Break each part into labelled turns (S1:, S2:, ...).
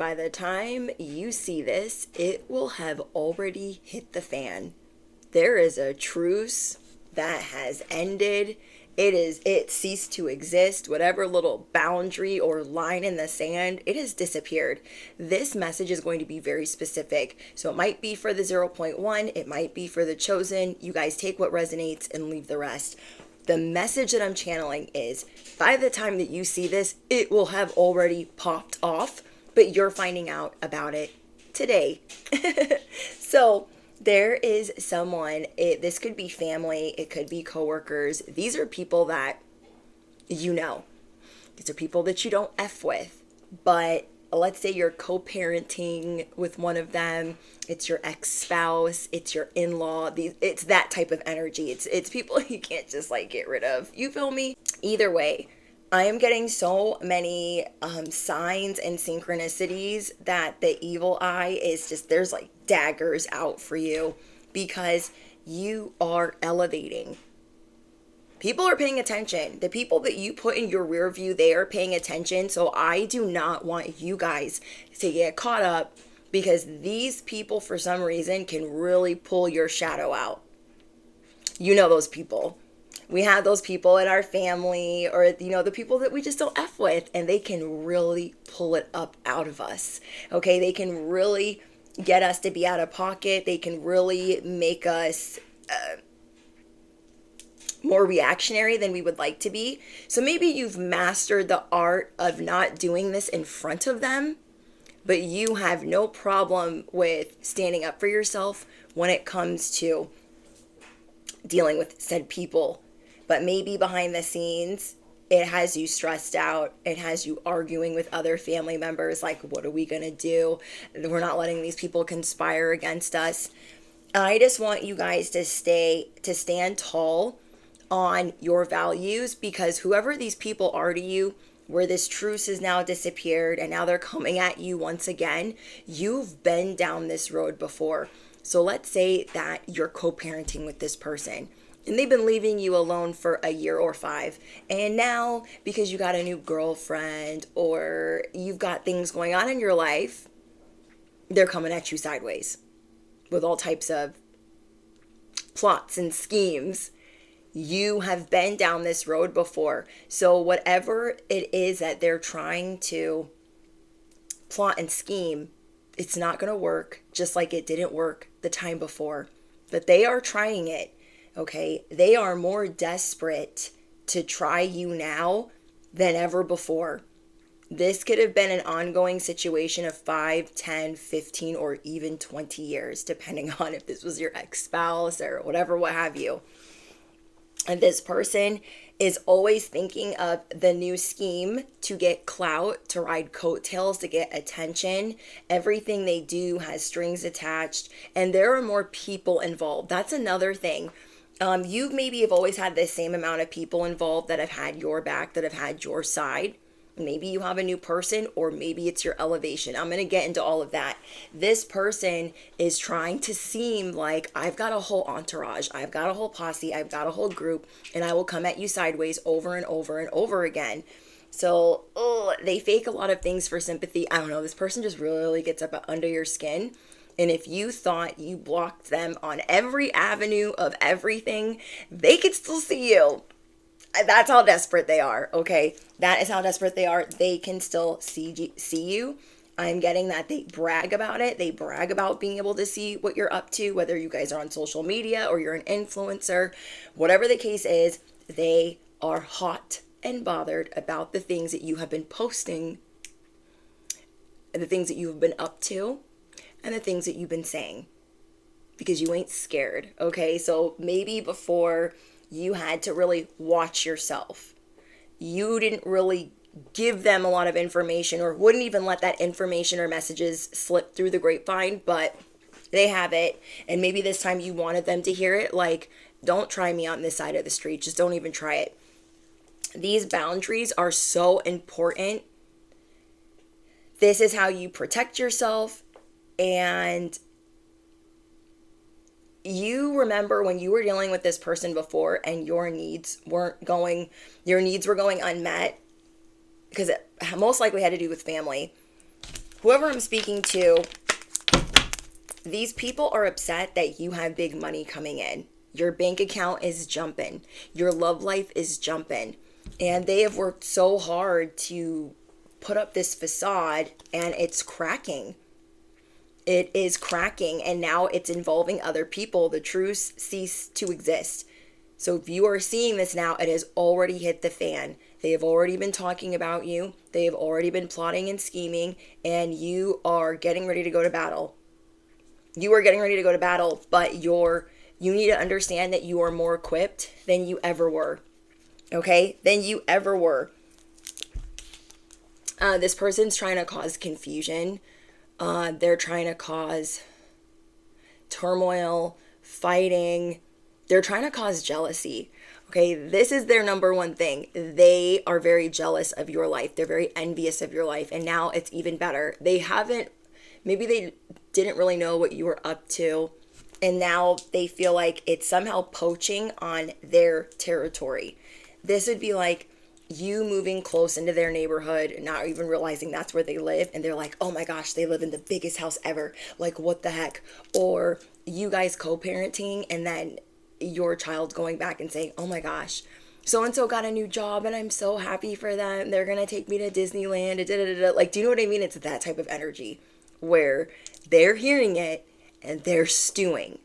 S1: by the time you see this, it will have already hit the fan. There is a truce that has ended. It ceased to exist. Whatever little boundary or line in the sand, it has disappeared. This message is going to be very specific. So it might be for the zero point 0.1, it might be for the chosen. You guys take what resonates and leave the rest. The message that I'm channeling is, by the time that you see this, it will have already popped off, but you're finding out about it today. So there is someone, this could be family, it could be coworkers. These are people that you know. These are people that you don't F with, but let's say you're co-parenting with one of them. It's your ex-spouse, it's your in-law. It's that type of energy. It's people you can't just like get rid of. You feel me? Either way, I am getting so many signs and synchronicities that the evil eye is just, there's like daggers out for you because you are elevating. People are paying attention. The people that you put in your rear view, they are paying attention. So I do not want you guys to get caught up because these people, for some reason, can really pull your shadow out. You know those people. We have those people in our family or, the people that we just don't F with, and they can really pull it up out of us. Okay, they can really get us to be out of pocket. They can really make us more reactionary than we would like to be. So maybe you've mastered the art of not doing this in front of them, but you have no problem with standing up for yourself when it comes to dealing with said people. But maybe behind the scenes, it has you stressed out. It has you arguing with other family members, like, what are we going to do? We're not letting these people conspire against us. I just want you guys to stand tall on your values, because whoever these people are to you, where this truce has now disappeared and now they're coming at you once again, you've been down this road before. So let's say that you're co-parenting with this person and they've been leaving you alone for a year or 5. And now, because you got a new girlfriend or you've got things going on in your life, they're coming at you sideways with all types of plots and schemes. You have been down this road before. So whatever it is that they're trying to plot and scheme, it's not going to work, just like it didn't work the time before. But they are trying it, okay? They are more desperate to try you now than ever before. This could have been an ongoing situation of 5, 10, 15, or even 20 years, depending on if this was your ex-spouse or whatever, what have you. And this person is always thinking of the new scheme to get clout, to ride coattails, to get attention. Everything they do has strings attached, and there are more people involved. That's another thing. You maybe have always had the same amount of people involved that have had your back, that have had your side. Maybe you have a new person, or maybe it's your elevation. I'm going to get into all of that. This person is trying to seem like, I've got a whole entourage, I've got a whole posse, I've got a whole group, and I will come at you sideways over and over and over again. So they fake a lot of things for sympathy. I don't know. This person just really gets up under your skin. And if you thought you blocked them on every avenue of everything, they could still see you. That's how desperate they are, okay? That is how desperate they are. They can still see you. I'm getting that they brag about it. They brag about being able to see what you're up to, whether you guys are on social media or you're an influencer. Whatever the case is, they are hot and bothered about the things that you have been posting, and the things that you have been up to, and the things that you've been saying, because you ain't scared, okay? So maybe before, you had to really watch yourself. You didn't really give them a lot of information, or wouldn't even let that information or messages slip through the grapevine, but they have it. And maybe this time you wanted them to hear it. Like, don't try me on this side of the street. Just don't even try it. These boundaries are so important. This is how you protect yourself. And you remember when you were dealing with this person before and your needs were going unmet, because it most likely had to do with family. whoever I'm speaking to, these people are upset that you have big money coming in. Your bank account is jumping. Your love life is jumping. And they have worked so hard to put up this facade, and it's cracking. It is cracking, and now it's involving other people. The truce ceased to exist. So if you are seeing this now, it has already hit the fan. They have already been talking about you. They have already been plotting and scheming, and you are getting ready to go to battle. You are getting ready to go to battle, but you need to understand that you are more equipped than you ever were. Okay? Than you ever were. This person's trying to cause confusion. They're trying to cause turmoil, fighting. They're trying to cause jealousy. Okay, this is their number one thing. They are very jealous of your life. They're very envious of your life. And now it's even better. Maybe they didn't really know what you were up to. And now they feel like it's somehow poaching on their territory. This would be like you moving close into their neighborhood, not even realizing that's where they live. And they're like, oh my gosh, they live in the biggest house ever. Like, what the heck? Or you guys co-parenting, and then your child going back and saying, oh my gosh, so-and-so got a new job and I'm so happy for them. They're going to take me to Disneyland. Like, do you know what I mean? It's that type of energy where they're hearing it and they're stewing.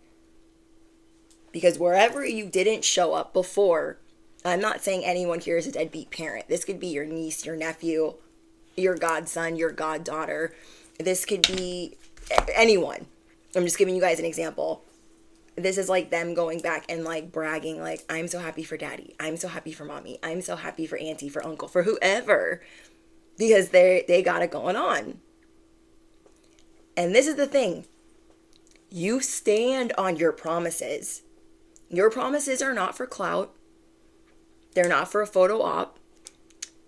S1: Because wherever you didn't show up before, I'm not saying anyone here is a deadbeat parent. This could be your niece, your nephew, your godson, your goddaughter. This could be anyone. I'm just giving you guys an example. This is like them going back and like bragging, like, I'm so happy for daddy. I'm so happy for mommy. I'm so happy for auntie, for uncle, for whoever. Because they got it going on. And this is the thing. You stand on your promises. Your promises are not for clout. They're not for a photo op.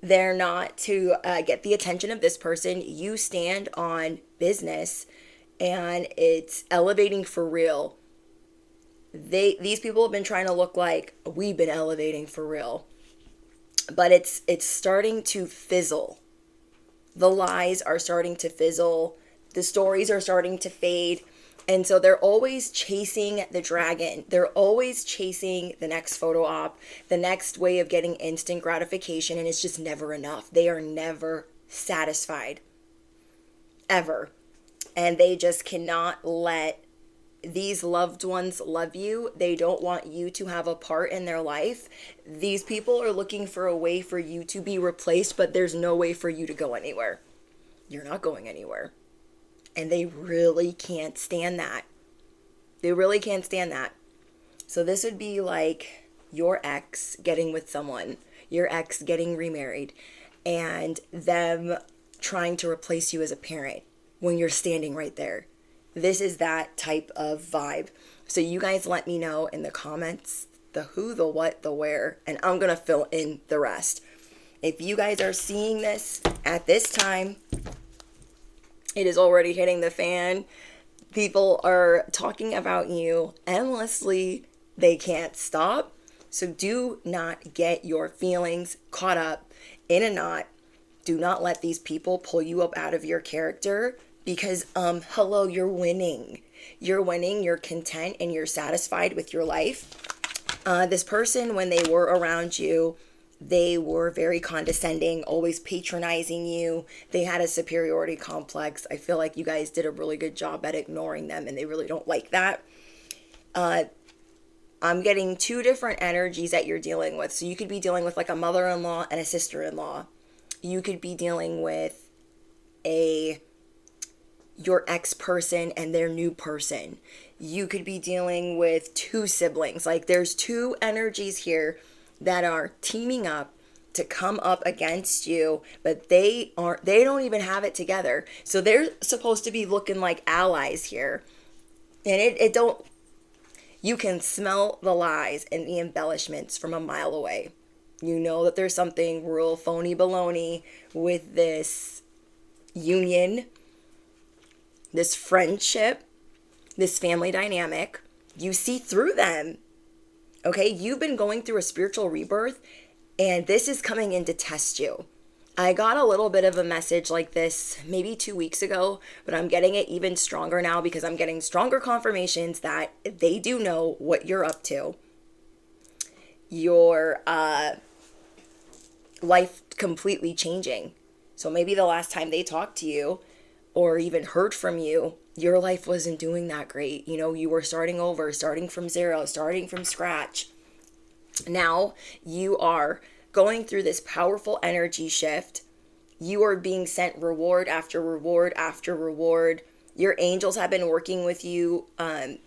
S1: They're not to get the attention of this person. You stand on business, and it's elevating for real. These people have been trying to look like we've been elevating for real, but it's starting to fizzle. The lies are starting to fizzle. The stories are starting to fade. And so they're always chasing the dragon. They're always chasing the next photo op, the next way of getting instant gratification, and it's just never enough. They are never satisfied. Ever. And they just cannot let these loved ones love you. They don't want you to have a part in their life. These people are looking for a way for you to be replaced, but there's no way for you to go anywhere. You're not going anywhere. And they really can't stand that. They really can't stand that. So this would be like your ex getting with someone, your ex getting remarried, and them trying to replace you as a parent when you're standing right there. This is that type of vibe. So you guys let me know in the comments the who, the what, the where, and I'm going to fill in the rest. If you guys are seeing this at this time, it is already hitting the fan. People are talking about you endlessly. They can't stop. So do not get your feelings caught up in a knot. Do not let these people pull you up out of your character, because hello, you're winning. You're winning, you're content, and you're satisfied with your life. This person, when they were around you, they were very condescending, always patronizing you. They had a superiority complex. I feel like you guys did a really good job at ignoring them, and they really don't like that. I'm getting two different energies that you're dealing with. So you could be dealing with like a mother-in-law and a sister-in-law. You could be dealing with your ex-person and their new person. You could be dealing with two siblings. Like, there's two energies here that are teaming up to come up against you, but they don't even have it together. So they're supposed to be looking like allies here. And you can smell the lies and the embellishments from a mile away. You know that there's something real phony baloney with this union, this friendship, this family dynamic. You see through them. Okay, you've been going through a spiritual rebirth, and this is coming in to test you. I got a little bit of a message like this maybe 2 weeks ago, but I'm getting it even stronger now because I'm getting stronger confirmations that they do know what you're up to. Your life completely changing. So maybe the last time they talked to you or even heard from you, your life wasn't doing that great. You know, you were starting over, starting from zero, starting from scratch. Now you are going through this powerful energy shift. You are being sent reward after reward after reward. Your angels have been working with you.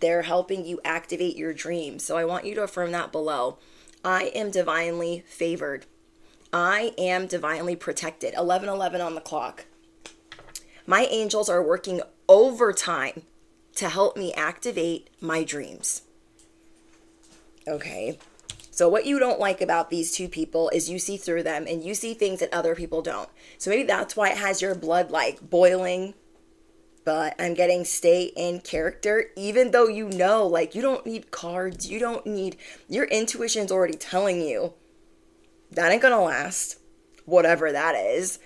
S1: They're helping you activate your dreams. So I want you to affirm that below. I am divinely favored. I am divinely protected. 11:11 on the clock. My angels are working overtime to help me activate my dreams. Okay. So what you don't like about these two people is you see through them and you see things that other people don't. So maybe that's why it has your blood like boiling. But I'm getting stay in character, even though you know, like, you don't need cards. You don't need, your intuition's already telling you that ain't gonna last, whatever that is.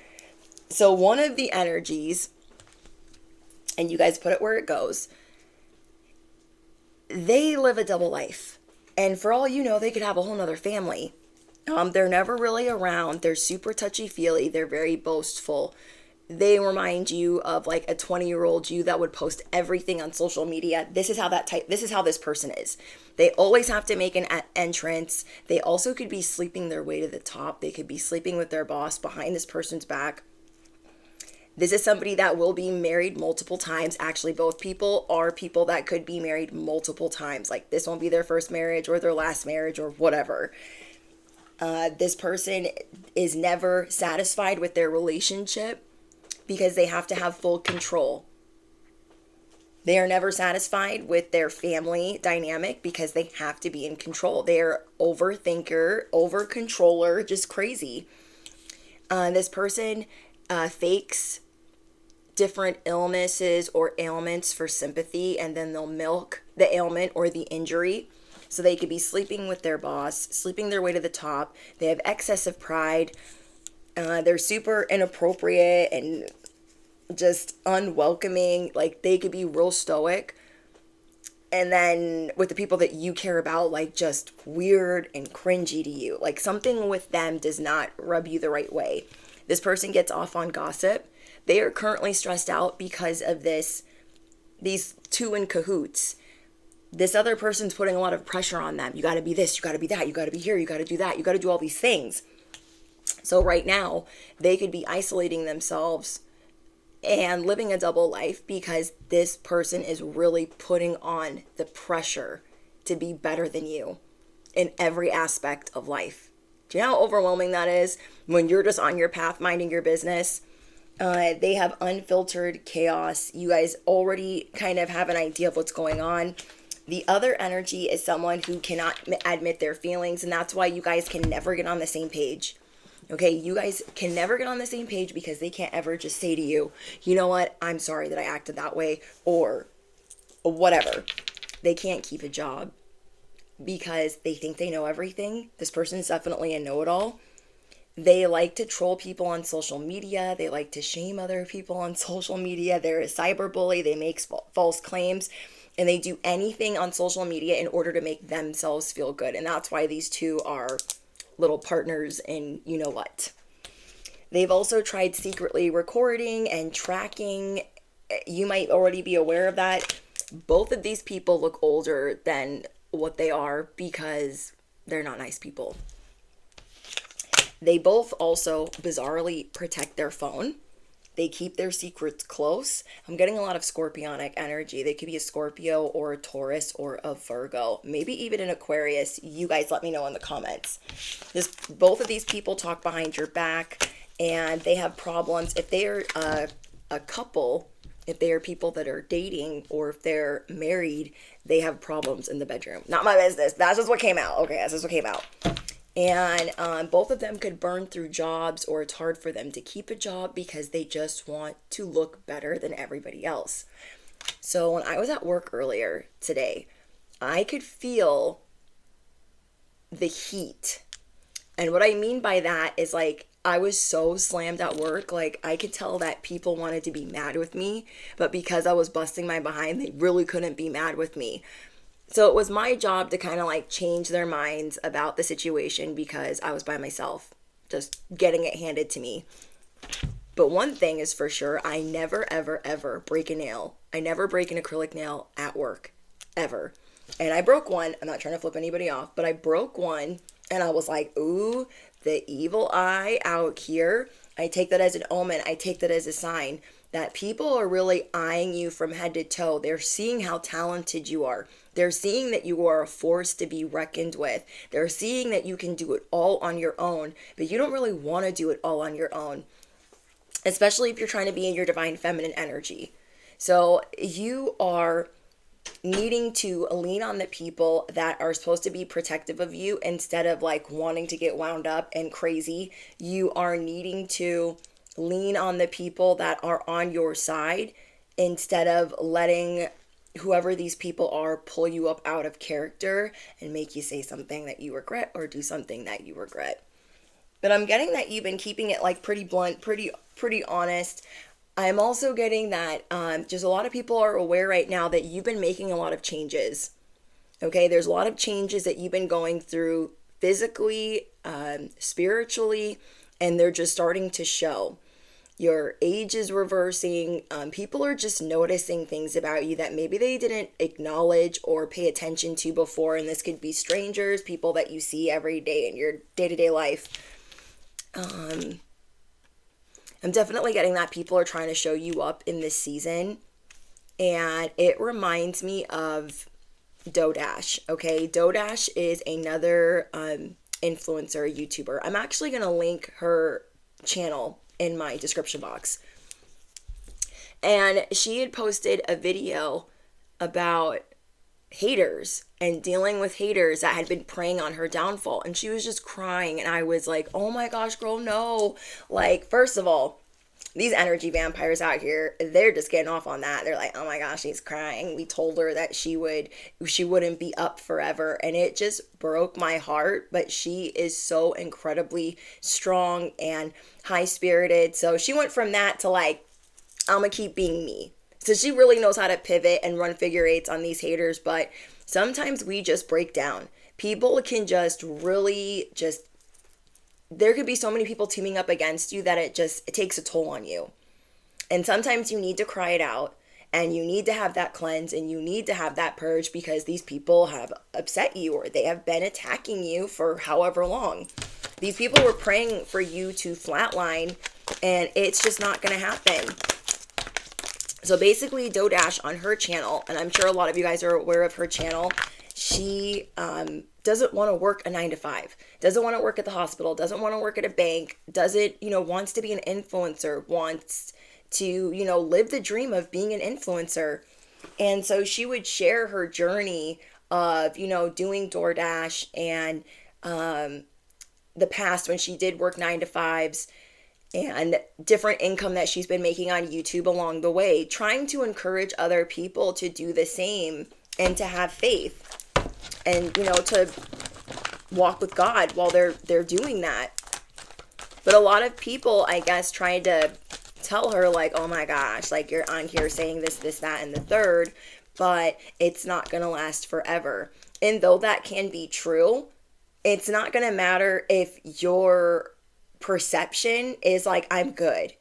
S1: So one of the energies, and you guys put it where it goes, they live a double life. And for all you know, they could have a whole nother family. They're never really around. They're super touchy-feely. They're very boastful. They remind you of like a 20-year-old you that would post everything on social media. This is how this person is. They always have to make an entrance. They also could be sleeping their way to the top. They could be sleeping with their boss behind this person's back. This is somebody that will be married multiple times. Actually, both people are people that could be married multiple times. Like, this won't be their first marriage or their last marriage or whatever. This person is never satisfied with their relationship because they have to have full control. They are never satisfied with their family dynamic because they have to be in control. They are overthinker, over-controller, just crazy. This person fakes different illnesses or ailments for sympathy, and then they'll milk the ailment or the injury. So they could be sleeping with their boss, sleeping their way to the top. They have excessive pride. They're super inappropriate and just unwelcoming. Like, they could be real stoic. And then with the people that you care about, like, just weird and cringy to you. Like, something with them does not rub you the right way. This person gets off on gossip. They are currently stressed out because of these two in cahoots. This other person's putting a lot of pressure on them. You got to be this, you got to be that, you got to be here, you got to do that, you got to do all these things. So right now, they could be isolating themselves and living a double life because this person is really putting on the pressure to be better than you in every aspect of life. Do you know how overwhelming that is when you're just on your path minding your business? They have unfiltered chaos. You guys already kind of have an idea of what's going on. The other energy is someone who cannot admit their feelings, and that's why you guys can never get on the same page. Okay, you guys can never get on the same page because they can't ever just say to you, you know what, I'm sorry that I acted that way, or whatever. They can't keep a job because they think they know everything. This person is definitely a know-it-all. They like to troll people on social media. They like to shame other people on social media. They're a cyberbully. They make false claims. And they do anything on social media in order to make themselves feel good. And that's why these two are little partners in you know what. They've also tried secretly recording and tracking. You might already be aware of that. Both of these people look older than what they are because they're not nice people. They both also bizarrely protect their phone. They keep their secrets close. I'm getting a lot of scorpionic energy. They could be a Scorpio or a Taurus or a Virgo, maybe even an Aquarius. You guys let me know in the comments. Both of these people talk behind your back and they have problems. If they are a couple, if they are people that are dating, or if they're married, they have problems in the bedroom. Not my business. That's just what came out. Okay, that's just what came out. And both of them could burn through jobs, or it's hard for them to keep a job because they just want to look better than everybody else. So when I was at work earlier today, I could feel the heat. And what I mean by that is, like, I was so slammed at work. Like, I could tell that people wanted to be mad with me, but because I was busting my behind, they really couldn't be mad with me. So it was my job to kind of like change their minds about the situation because I was by myself, just getting it handed to me. But one thing is for sure, I never, ever, ever break a nail. I never break an acrylic nail at work, ever. And I broke one. I'm not trying to flip anybody off, but I broke one and I was like, ooh, the evil eye out here. I take that as an omen. I take that as a sign that people are really eyeing you from head to toe. They're seeing how talented you are. They're seeing that you are a force to be reckoned with. They're seeing that you can do it all on your own, but you don't really want to do it all on your own, especially if you're trying to be in your divine feminine energy. So you are needing to lean on the people that are supposed to be protective of you instead of like wanting to get wound up and crazy. You are needing to lean on the people that are on your side instead of letting whoever these people are pull you up out of character and make you say something that you regret or do something that you regret. But I'm getting that you've been keeping it like pretty blunt, pretty honest. I'm also getting that just a lot of people are aware right now that you've been making a lot of changes. Okay, there's a lot of changes that you've been going through physically, spiritually, and they're just starting to show. Your age is reversing. People are just noticing things about you that maybe they didn't acknowledge or pay attention to before. And this could be strangers, people that you see every day in your day-to-day life. I'm definitely getting that people are trying to show you up in this season. And it reminds me of Dodash. Okay, Dodash is another influencer YouTuber. I'm actually going to link her channel in my description box. And she had posted a video about haters and dealing with haters that had been preying on her downfall. And she was just crying. And I was like, oh my gosh, girl, no. Like, first of all, these energy vampires out here, they're just getting off on that. They're like, oh my gosh, she's crying. We told her that she wouldn't be up forever. And it just broke my heart. But she is so incredibly strong and high-spirited. So she went from that to like, I'm gonna keep being me. So she really knows how to pivot and run figure eights on these haters. But sometimes we just break down. People can just really there could be so many people teaming up against you that it takes a toll on you. And sometimes you need to cry it out and you need to have that cleanse and you need to have that purge because these people have upset you or they have been attacking you for however long. These people were praying for you to flatline and it's just not going to happen. So basically Dodash on her channel, and I'm sure a lot of you guys are aware of her channel, she doesn't want to work a 9-to-5, doesn't want to work at the hospital, doesn't want to work at a bank, wants to be an influencer, wants to, live the dream of being an influencer. And so she would share her journey of, doing DoorDash and the past when she did work 9-to-5s and different income that she's been making on YouTube along the way, trying to encourage other people to do the same and to have faith. And, to walk with God while they're doing that. But a lot of people, I guess, tried to tell her, like, oh my gosh, like, you're on here saying this, that, and the third, but it's not going to last forever. And though that can be true, it's not going to matter if your perception is like, I'm good.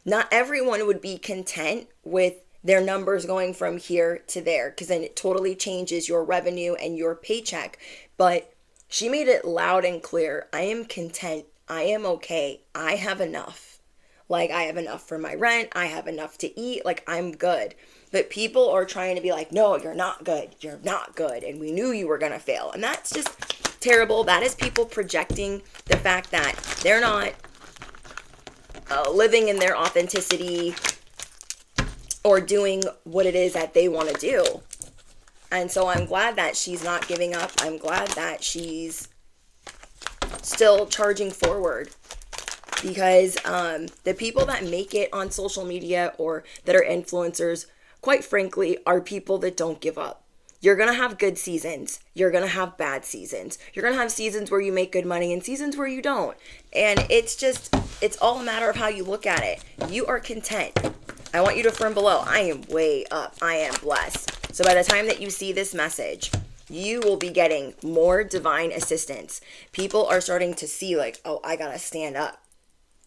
S1: Not everyone would be content with their numbers going from here to there, because then it totally changes your revenue and your paycheck. But she made it loud and clear. I am content. I am okay. I have enough. Like, I have enough for my rent. I have enough to eat. Like, I'm good. But people are trying to be like, no, you're not good. You're not good. And we knew you were going to fail. And that's just terrible. That is people projecting the fact that they're not living in their authenticity or doing what it is that they want to do. And so I'm glad that she's not giving up. I'm glad that she's still charging forward, because the people that make it on social media or that are influencers, quite frankly, are people that don't give up. You're going to have good seasons. You're going to have bad seasons. You're going to have seasons where you make good money and seasons where you don't. And it's all a matter of how you look at it. You are content. I want you to affirm below, I am way up. I am blessed. So by the time that you see this message, you will be getting more divine assistance. People are starting to see like, oh, I got to stand up.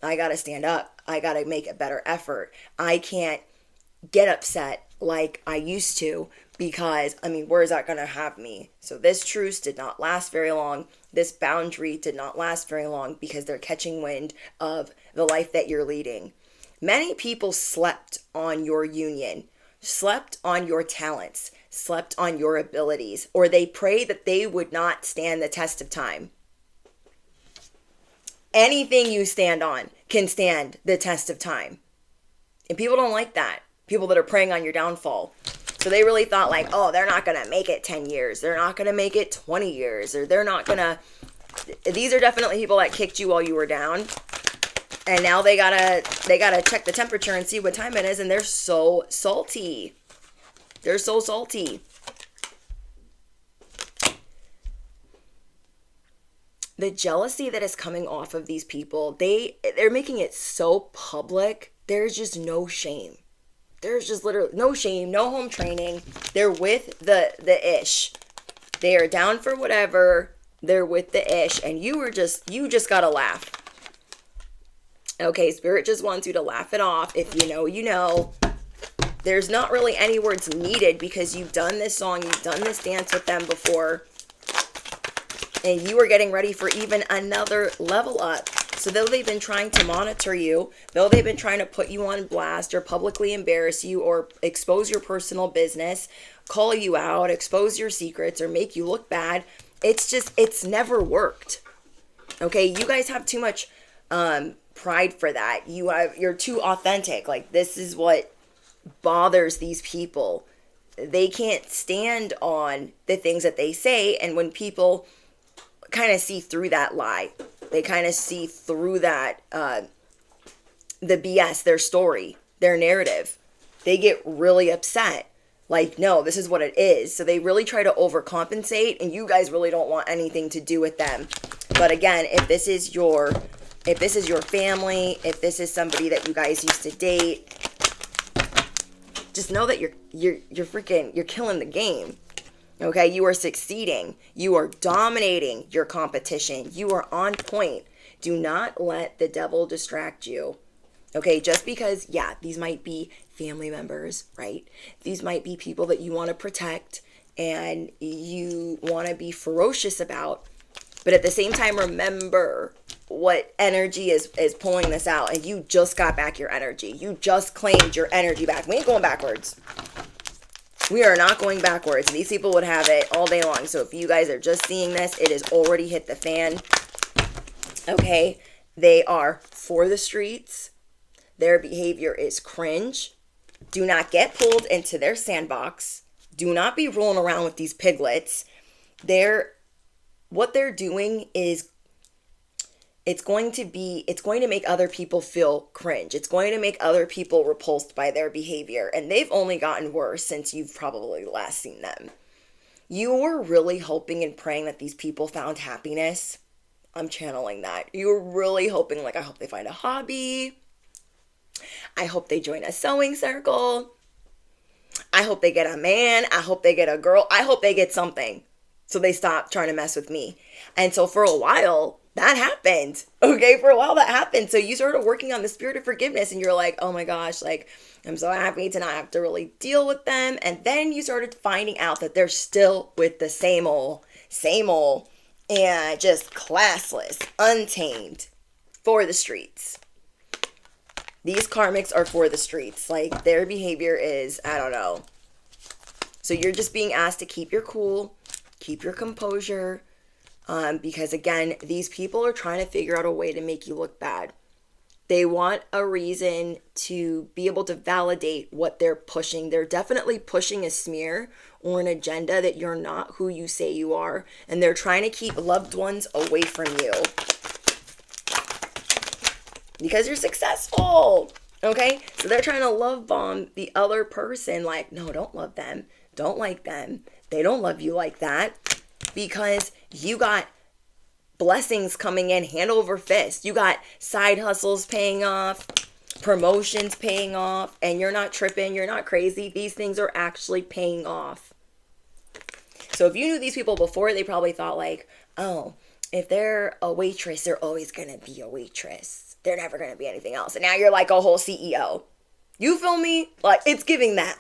S1: I got to stand up. I got to make a better effort. I can't get upset like I used to because, where is that going to have me? So this truce did not last very long. This boundary did not last very long because they're catching wind of the life that you're leading. Many people slept on your union, slept on your talents, slept on your abilities, or they prayed that they would not stand the test of time. Anything you stand on can stand the test of time. And people don't like that. People that are preying on your downfall. So they really thought like, oh, they're not going to make it 10 years. They're not going to make it 20 years. Or they're not going to... These are definitely people that kicked you while you were down. And now they gotta check the temperature and see what time it is. And they're so salty. They're so salty. The jealousy that is coming off of these people, they're making it so public. There's just no shame. There's just literally no shame, no home training. They're with the ish. They are down for whatever. They're with the ish. And you just gotta laugh. Okay, Spirit just wants you to laugh it off. If you know, you know. There's not really any words needed because you've done this song, you've done this dance with them before. And you are getting ready for even another level up. So though they've been trying to monitor you, though they've been trying to put you on blast or publicly embarrass you or expose your personal business, call you out, expose your secrets or make you look bad, it's never worked. Okay, you guys have too much pride for that. You're too authentic. Like, this is what bothers these people. They can't stand on the things that they say, and when people kind of see through that lie, they kind of see through that the BS, their story, their narrative, they get really upset. Like, no, this is what it is. So they really try to overcompensate, and you guys really don't want anything to do with them. But again, if this is your family, if this is somebody that you guys used to date, just know that you're killing the game. Okay, you are succeeding. You are dominating your competition. You are on point. Do not let the devil distract you. Okay, just because, yeah, these might be family members, right? These might be people that you want to protect and you want to be ferocious about. But at the same time, remember what energy is pulling this out. And you just got back your energy. You just claimed your energy back. We ain't going backwards. We are not going backwards. These people would have it all day long. So if you guys are just seeing this, it has already hit the fan. Okay, they are for the streets. Their behavior is cringe. Do not get pulled into their sandbox. Do not be rolling around with these piglets. What they're doing is it's going to make other people feel cringe. It's going to make other people repulsed by their behavior. And they've only gotten worse since you've probably last seen them. You were really hoping and praying that these people found happiness. I'm channeling that. You were really hoping, like, I hope they find a hobby. I hope they join a sewing circle. I hope they get a man. I hope they get a girl. I hope they get something. So they stop trying to mess with me. And so for a while, that happened. Okay, for a while that happened. So you started working on the spirit of forgiveness and you're like, oh my gosh, like, I'm so happy to not have to really deal with them. And then you started finding out that they're still with the same old, and just classless, untamed, for the streets. These karmics are for the streets. Like, their behavior is, I don't know. So you're just being asked to keep your cool, keep your composure, because again, these people are trying to figure out a way to make you look bad. They want a reason to be able to validate what they're pushing. They're definitely pushing a smear or an agenda that you're not who you say you are, and they're trying to keep loved ones away from you because you're successful. Okay? So they're trying to love bomb the other person, like, no, don't love them. Don't like them. They don't love you like that because you got blessings coming in hand over fist. You got side hustles paying off, promotions paying off, and you're not tripping, you're not crazy. These things are actually paying off. So if you knew these people before, they probably thought like, oh, if they're a waitress, they're always going to be a waitress. They're never going to be anything else. And now you're like a whole CEO. You feel me? Like, it's giving that.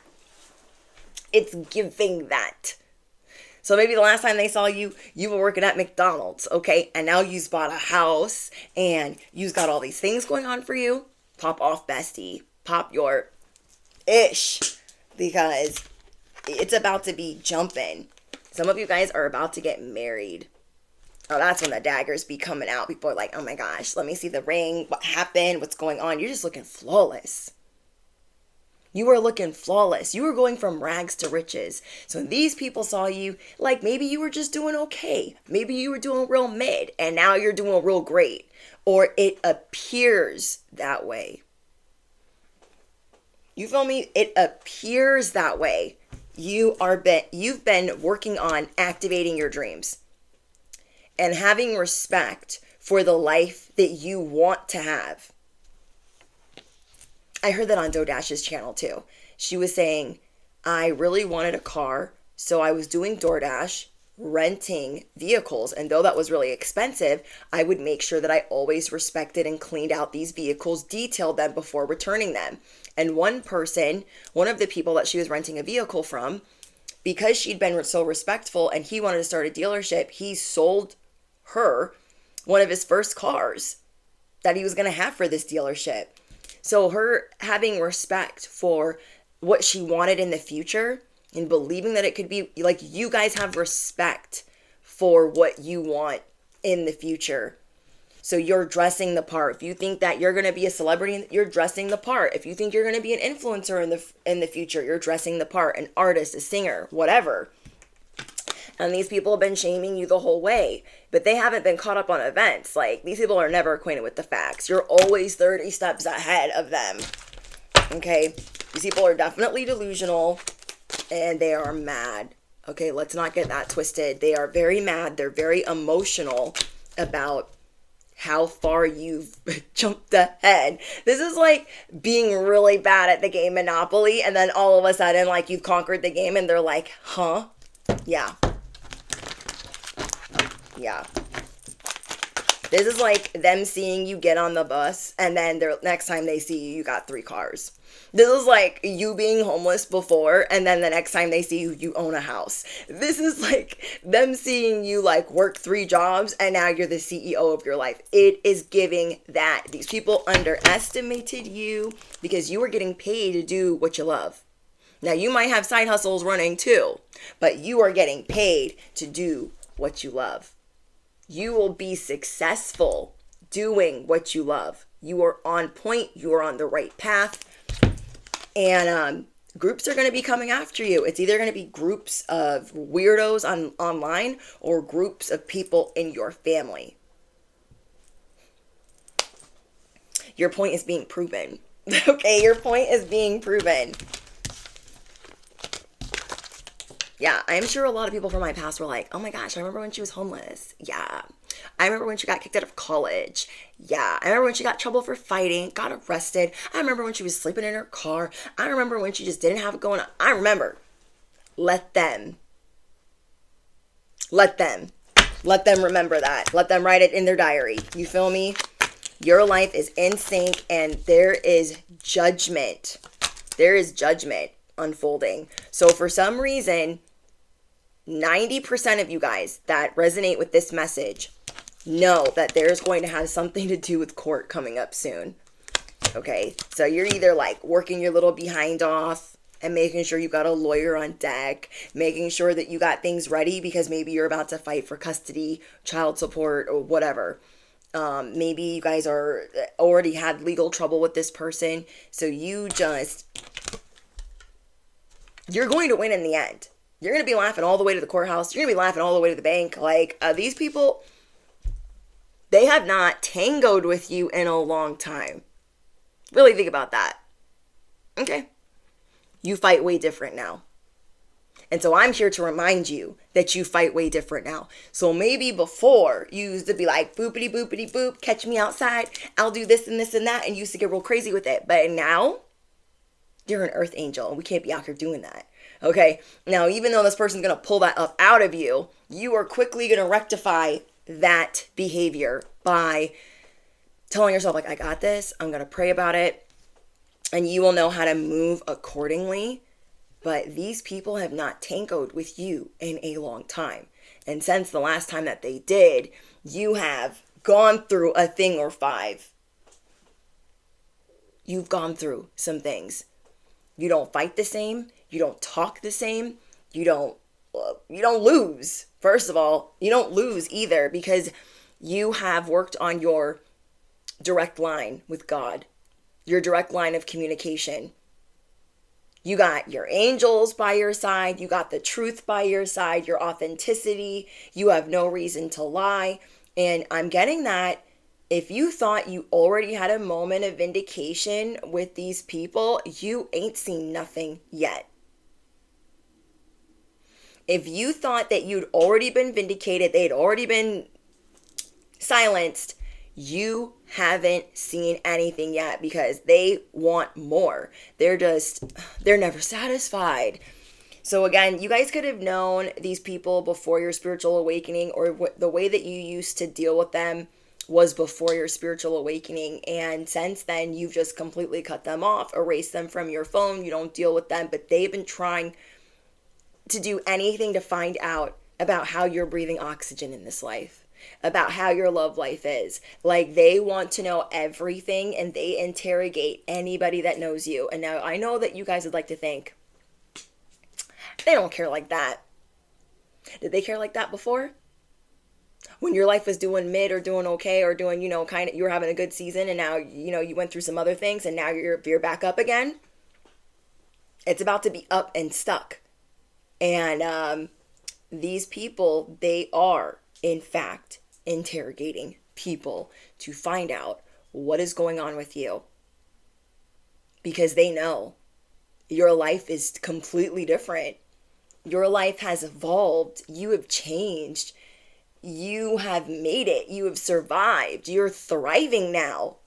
S1: It's giving that. So maybe the last time they saw you, you were working at McDonald's, okay? And now you've bought a house and you've got all these things going on for you. Pop off, bestie. Pop your ish. Because it's about to be jumping. Some of you guys are about to get married. Oh, that's when the daggers be coming out. People are like, oh my gosh, let me see the ring. What happened? What's going on? You're just looking flawless. You were looking flawless. You were going from rags to riches. So these people saw you like maybe you were just doing okay. Maybe you were doing real mid and now you're doing real great. Or it appears that way. You feel me? It appears that way. You've been working on activating your dreams and having respect for the life that you want to have. I heard that on DoorDash's channel too. She was saying, I really wanted a car, so I was doing DoorDash, renting vehicles, and though that was really expensive, I would make sure that I always respected and cleaned out these vehicles, detailed them before returning them. And one of the people that she was renting a vehicle from, because she'd been so respectful and he wanted to start a dealership, he sold her one of his first cars that he was going to have for this dealership. So her having respect for what she wanted in the future and believing that it could be like you guys have respect for what you want in the future. So you're dressing the part. If you think that you're going to be a celebrity, you're dressing the part. If you think you're going to be an influencer in the future, you're dressing the part, an artist, a singer, whatever. And these people have been shaming you the whole way, but they haven't been caught up on events. Like, these people are never acquainted with the facts. You're always 30 steps ahead of them. Okay? These people are definitely delusional, and they are mad. Okay, let's not get that twisted. They are very mad. They're very emotional about how far you've jumped ahead. This is like being really bad at the game Monopoly, and then all of a sudden, like, you've conquered the game, and they're like, huh? Yeah. Yeah. This is like them seeing you get on the bus and then next time they see you, you got 3 cars. This is like you being homeless before and then the next time they see you, you own a house. This is like them seeing you like work 3 jobs and now you're the CEO of your life. It is giving that. These people underestimated you because you were getting paid to do what you love. Now you might have side hustles running too, but you are getting paid to do what you love. You will be successful doing what you love. You are on point. You are on the right path. And groups are going to be coming after you. It's either going to be groups of weirdos online or groups of people in your family. Your point is being proven. Okay, your point is being proven. Yeah, I'm sure a lot of people from my past were like, oh my gosh, I remember when she was homeless. Yeah. I remember when she got kicked out of college. Yeah. I remember when she got in trouble for fighting, got arrested. I remember when she was sleeping in her car. I remember when she just didn't have it going on. I remember. Let them remember that. Let them write it in their diary. You feel me? Your life is in sync and there is judgment. There is judgment unfolding. So for some reason, 90% of you guys that resonate with this message know that there's going to have something to do with court coming up soon. Okay, so you're either like working your little behind off and making sure you got a lawyer on deck, making sure that you got things ready because maybe you're about to fight for custody, child support, or whatever. Maybe you guys are already had legal trouble with this person, so you're going to win in the end. You're going to be laughing all the way to the courthouse. You're going to be laughing all the way to the bank. Like, these people, they have not tangoed with you in a long time. Really think about that. Okay. You fight way different now. And so I'm here to remind you that you fight way different now. So maybe before you used to be like, boopity boopity boop, catch me outside, I'll do this and this and that, and you used to get real crazy with it. But now you're an earth angel, and we can't be out here doing that. Okay? Now, even though this person's going to pull that up out of you, you are quickly going to rectify that behavior by telling yourself, like, I got this, I'm going to pray about it, and you will know how to move accordingly. But these people have not tangoed with you in a long time. And since the last time that they did, you have gone through a thing or five. You've gone through some things. You don't fight the same. You don't talk the same. You don't lose. First of all, you don't lose either because you have worked on your direct line with God, your direct line of communication. You got your angels by your side. You got the truth by your side, your authenticity. You have no reason to lie. And I'm getting that if you thought you already had a moment of vindication with these people, you ain't seen nothing yet. If you thought that you'd already been vindicated, they'd already been silenced, you haven't seen anything yet because they want more. They're never satisfied. So again, you guys could have known these people before your spiritual awakening, or the way that you used to deal with them was before your spiritual awakening. And since then, you've just completely cut them off, erased them from your phone. You don't deal with them, but they've been trying to do anything to find out about how you're breathing oxygen in this life, about how your love life is. Like, they want to know everything, and they interrogate anybody that knows you. And now I know that you guys would like to think they don't care like that. Did they care like that before? When your life was doing mid or doing okay or doing, kind of, you were having a good season, and now, you went through some other things, and now you're back up again. It's about to be up and stuck. And these people, they are, in fact, interrogating people to find out what is going on with you. Because they know your life is completely different. Your life has evolved. You have changed. You have made it. You have survived. You're thriving now.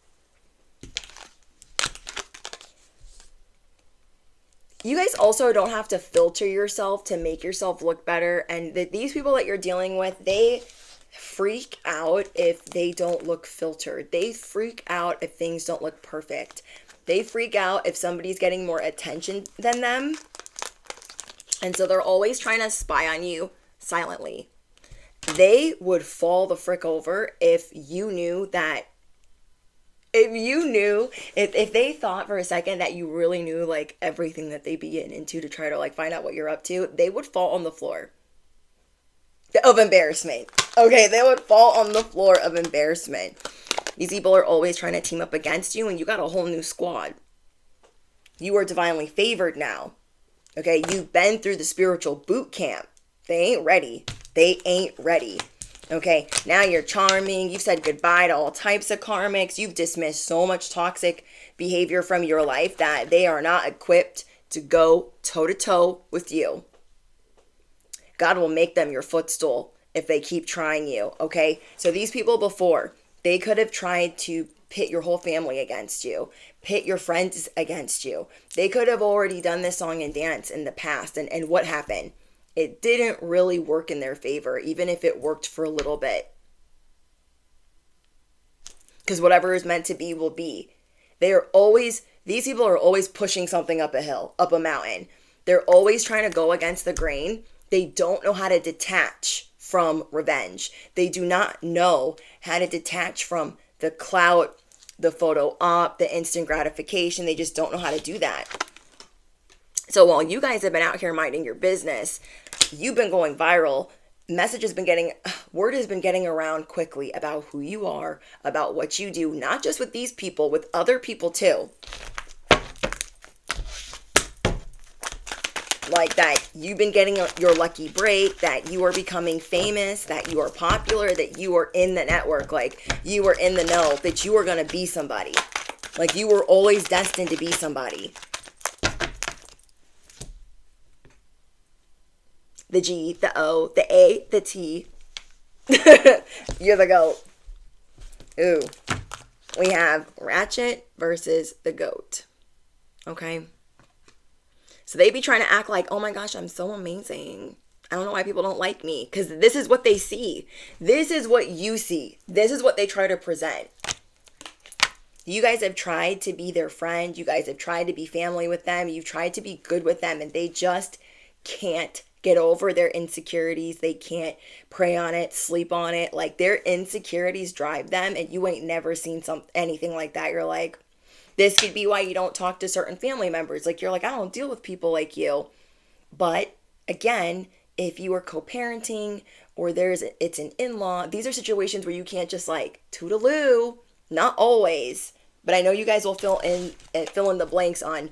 S1: You guys also don't have to filter yourself to make yourself look better. And these people that you're dealing with, they freak out if they don't look filtered. They freak out if things don't look perfect. They freak out if somebody's getting more attention than them. And so they're always trying to spy on you silently. They would fall the frick over if you knew that, if they thought for a second that you really knew like everything that they'd be getting into to try to like find out what you're up to, they would fall on the floor of embarrassment. Okay, they would fall on the floor of embarrassment. These people are always trying to team up against you, and you got a whole new squad. You are divinely favored now. Okay, you've been through the spiritual boot camp. They ain't ready. They ain't ready. Okay, now you're charming. You've said goodbye to all types of karmics. You've dismissed so much toxic behavior from your life that they are not equipped to go toe-to-toe with you. God will make them your footstool if they keep trying you, okay? So these people before, they could have tried to pit your whole family against you, pit your friends against you. They could have already done this song and dance in the past, and what happened? It didn't really work in their favor, even if it worked for a little bit. Because whatever is meant to be will be. These people are always pushing something up a hill, up a mountain. They're always trying to go against the grain. They don't know how to detach from revenge. They do not know how to detach from the clout, the photo op, the instant gratification. They just don't know how to do that. So while you guys have been out here minding your business, you've been going viral. Word has been getting around quickly about who you are, about what you do, not just with these people, with other people too. Like that you've been getting your lucky break, that you are becoming famous, that you are popular, that you are in the network, like you are in the know, that you are going to be somebody. Like you were always destined to be somebody. The G, the O, the A, the T. You're the goat. Ooh. We have Ratchet versus the goat. Okay? So they be trying to act like, oh my gosh, I'm so amazing. I don't know why people don't like me. Because this is what they see. This is what you see. This is what they try to present. You guys have tried to be their friend. You guys have tried to be family with them. You've tried to be good with them. And they just can't get over their insecurities. They can't pray on it, sleep on it. Like their insecurities drive them. And you ain't never seen anything like that. You're like, this could be why you don't talk to certain family members. Like you're like, I don't deal with people like you. But again, if you are co-parenting or it's an in-law, these are situations where you can't just like toodaloo. Not always, but I know you guys will fill in the blanks on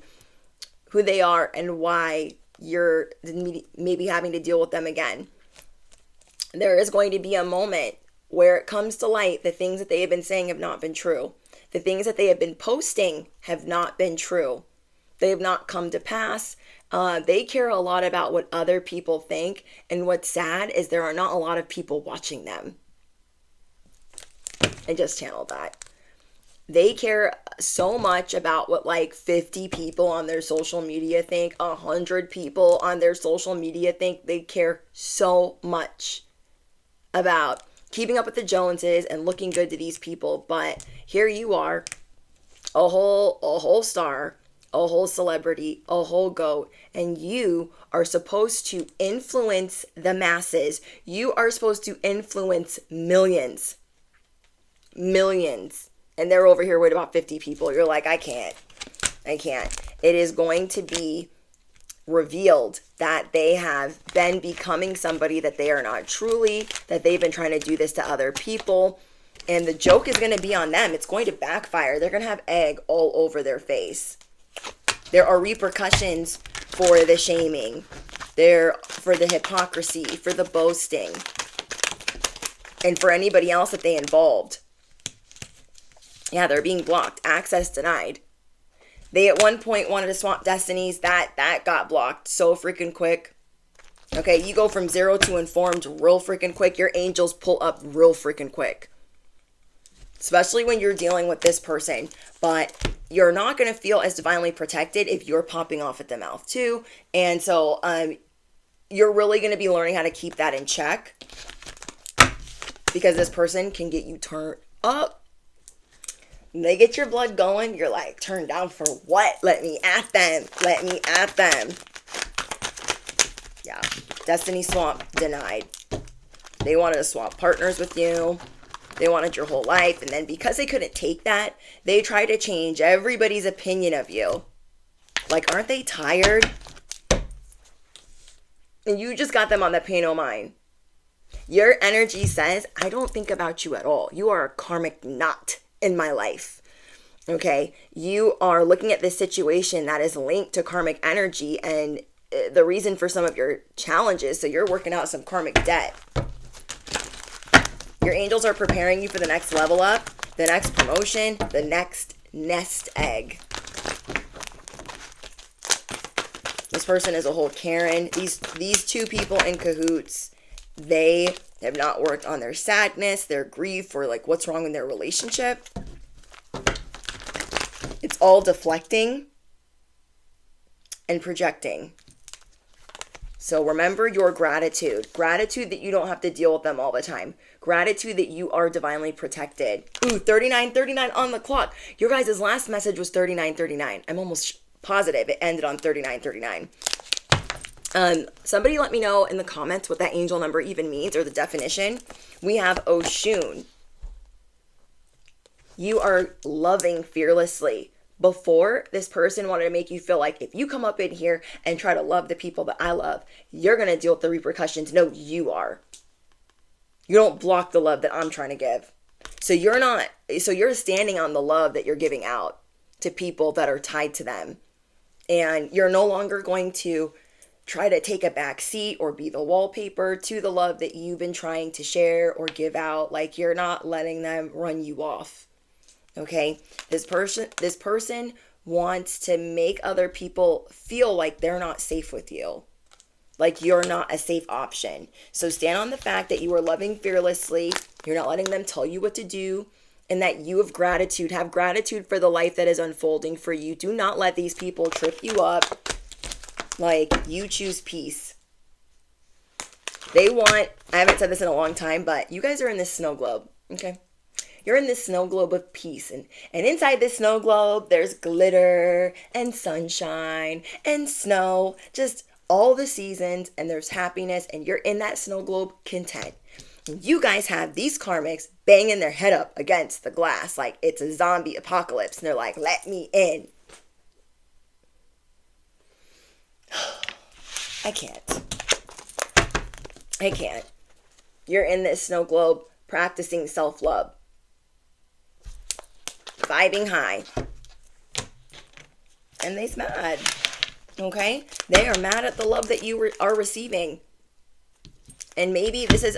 S1: who they are and why you're maybe having to deal with them again. There is going to be a moment where it comes to light the things that they have been saying have not been true. The things that they have been posting have not been true. They have not come to pass. They care a lot about what other people think. And what's sad is there are not a lot of people watching them. I just channeled that. They care so much about what like 50 people on their social media think, 100 people on their social media think. They care so much about keeping up with the Joneses and looking good to these people. But here you are, a whole star, a whole celebrity, a whole goat, and you are supposed to influence the masses. You are supposed to influence millions. And they're over here with about 50 people. You're like, I can't. It is going to be revealed that they have been becoming somebody that they are not truly, that they've been trying to do this to other people. And the joke is going to be on them. It's going to backfire. They're going to have egg all over their face. There are repercussions for the shaming. For the hypocrisy, for the boasting, and for anybody else that they involved. Yeah, they're being blocked. Access denied. They at one point wanted to swap destinies. That got blocked so freaking quick. Okay, you go from 0 to informed real freaking quick. Your angels pull up real freaking quick. Especially when you're dealing with this person. But you're not going to feel as divinely protected if you're popping off at the mouth too. And so you're really going to be learning how to keep that in check. Because this person can get you turned up. They get your blood going. You're like, turned down for what? Let me at them. Yeah. Destiny swap denied. They wanted to swap partners with you. They wanted your whole life. And then because they couldn't take that, they tried to change everybody's opinion of you. Like, aren't they tired? And you just got them on the pain o' mind. Your energy says, I don't think about you at all. You are a karmic knot in my life. Okay? You are looking at this situation that is linked to karmic energy and the reason for some of your challenges. So you're working out some karmic debt. Your angels are preparing you for the next level up, the next promotion, the next nest egg. This person is a whole Karen. These two people in cahoots, they have not worked on their sadness, their grief, or like what's wrong in their relationship. It's all deflecting and projecting. So remember your gratitude. Gratitude that you don't have to deal with them all the time. Gratitude that you are divinely protected. Ooh, 39:39 on the clock. Your guys' last message was 39:39. I'm almost positive it ended on 39:39. Somebody let me know in the comments what that angel number even means or the definition. We have Oshun. You are loving fearlessly. Before, this person wanted to make you feel like if you come up in here and try to love the people that I love, you're going to deal with the repercussions. No, you are. You don't block the love that I'm trying to give. So you're standing on the love that you're giving out to people that are tied to them. And you're no longer going to try to take a back seat or be the wallpaper to the love that you've been trying to share or give out. Like, you're not letting them run you off. Okay? This person wants to make other people feel like they're not safe with you. Like you're not a safe option. So stand on the fact that you are loving fearlessly. You're not letting them tell you what to do, and that you have gratitude. Have gratitude for the life that is unfolding for you. Do not let these people trip you up. Like, you choose peace. I haven't said this in a long time, but you guys are in this snow globe, okay? You're in this snow globe of peace. And inside this snow globe, there's glitter and sunshine and snow. Just all the seasons, and there's happiness, and you're in that snow globe content. And you guys have these karmics banging their head up against the glass like it's a zombie apocalypse. And they're like, let me in. I can't. You're in this snow globe practicing self-love. Vibing high. And they's mad. Okay? They are mad at the love that you are receiving. And maybe this is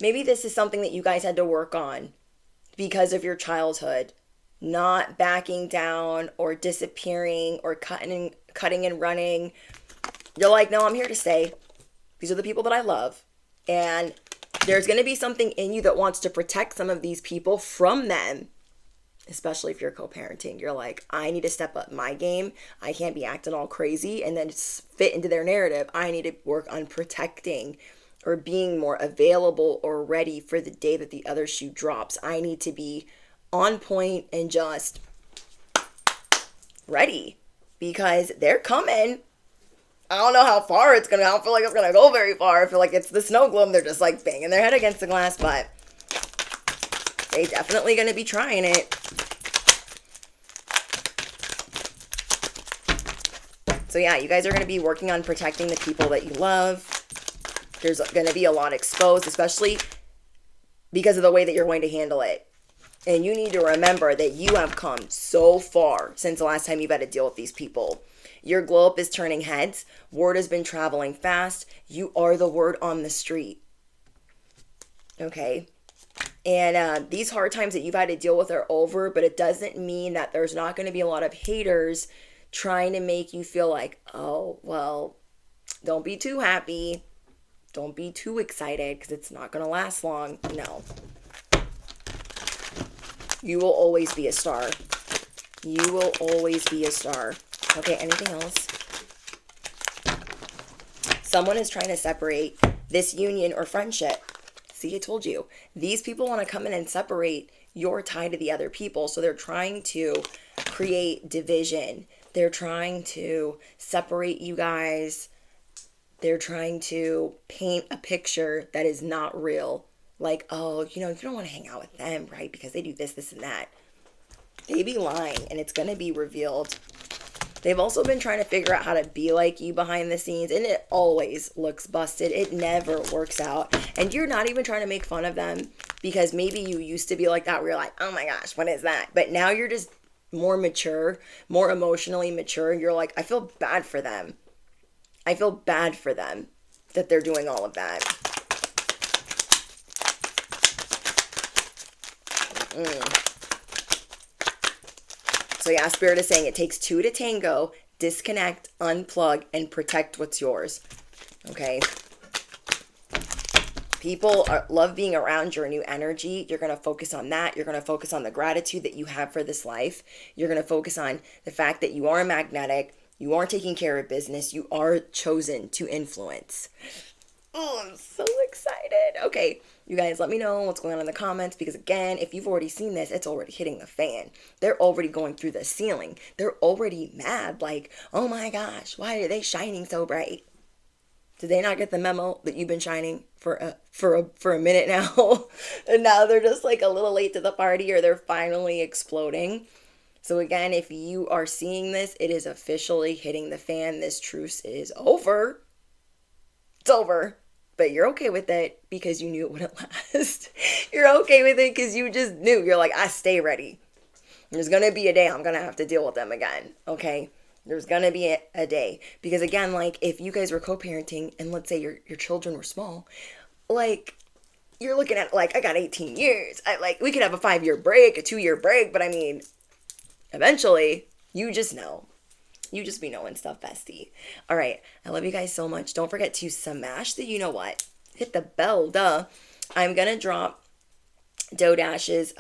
S1: maybe this is something that you guys had to work on because of your childhood. Not backing down or disappearing or cutting and running. You're like, no, I'm here to stay. These are the people that I love. And there's going to be something in you that wants to protect some of these people from them. Especially if you're co-parenting. You're like, I need to step up my game. I can't be acting all crazy and then fit into their narrative. I need to work on protecting or being more available or ready for the day that the other shoe drops. I need to be on point and just ready because they're coming. I don't know how far I don't feel like it's gonna go very far. I feel like it's the snow globe. They're just like banging their head against the glass, but they definitely gonna be trying it. So yeah, you guys are gonna be working on protecting the people that you love. There's gonna be a lot exposed, especially because of the way that you're going to handle it. And you need to remember that you have come so far since the last time you've had to deal with these people. Your glow up is turning heads. Word has been traveling fast. You are the word on the street. Okay? And these hard times that you've had to deal with are over, but it doesn't mean that there's not going to be a lot of haters trying to make you feel like, oh, well, don't be too happy. Don't be too excited because it's not going to last long. No. You will always be a star. You will always be a star. Okay, anything else? Someone is trying to separate this union or friendship. See, I told you. These people want to come in and separate your tie to the other people. So they're trying to create division. They're trying to separate you guys. They're trying to paint a picture that is not real. Like, oh, you don't want to hang out with them, right? Because they do this, this, and that. They be lying, and it's going to be revealed. They've also been trying to figure out how to be like you behind the scenes, and it always looks busted. It never works out. And you're not even trying to make fun of them because maybe you used to be like that where you're like, oh my gosh, what is that? But now you're just more mature, more emotionally mature, and you're like, I feel bad for them. I feel bad for them that they're doing all of that. So yeah, Spirit is saying it takes two to tango. Disconnect, unplug, and protect what's yours. Okay? People love being around your new energy. You're going to focus on that. You're going to focus on the gratitude that you have for this life. You're going to focus on the fact that you are magnetic. You are taking care of business. You are chosen to influence. Oh, I'm so excited. Okay, you guys, let me know what's going on in the comments because, again, if you've already seen this, it's already hitting the fan. They're already going through the ceiling. They're already mad. Like, oh my gosh, why are they shining so bright? Did they not get the memo that you've been shining for a minute now? And now they're just like a little late to the party, or they're finally exploding. So again, if you are seeing this, it is officially hitting the fan. This truce is over. It's over. But you're okay with it because you knew it wouldn't last. You're okay with it because you just knew. You're like, I stay ready. There's going to be a day I'm going to have to deal with them again. Okay? There's going to be a day. Because again, like, if you guys were co-parenting and let's say your children were small, like, you're looking at like, I got 18 years. We could have a 5-year break, a 2-year break, but I mean, eventually, you just know. You just be knowing stuff, bestie. All right. I love you guys so much. Don't forget to smash the you know what. Hit the bell, duh. I'm going to drop Doe Dash's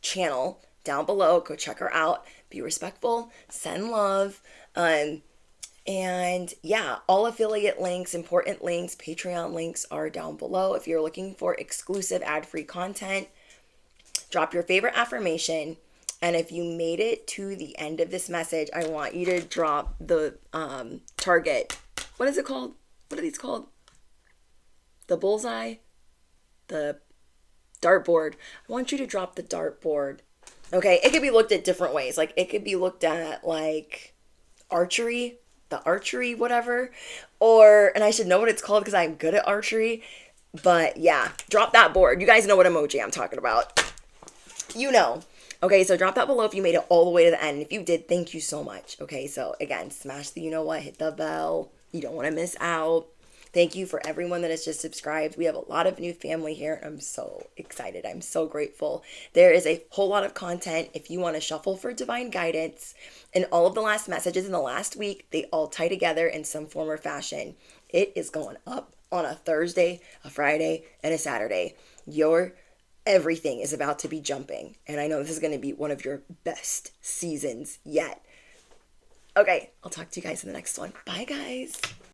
S1: channel down below. Go check her out. Be respectful. Send love. And yeah, all affiliate links, important links, Patreon links are down below. If you're looking for exclusive ad-free content, drop your favorite affirmation. And if you made it to the end of this message, I want you to drop the target. What is it called? What are these called? The bullseye? The dartboard. I want you to drop the dartboard. Okay, it could be looked at different ways. Like, it could be looked at like archery, the archery, whatever. Or, and I should know what it's called because I'm good at archery. But yeah, drop that board. You guys know what emoji I'm talking about. You know. Okay, so drop that below if you made it all the way to the end. If you did, thank you so much. Okay, so again, smash the you know what, hit the bell. You don't want to miss out. Thank you for everyone that has just subscribed. We have a lot of new family here. I'm so excited. I'm so grateful. There is a whole lot of content if you want to shuffle for divine guidance. And all of the last messages in the last week, they all tie together in some form or fashion. It is going up on a Thursday, a Friday, and a Saturday. Everything is about to be jumping. And I know this is going to be one of your best seasons yet. Okay, I'll talk to you guys in the next one. Bye, guys.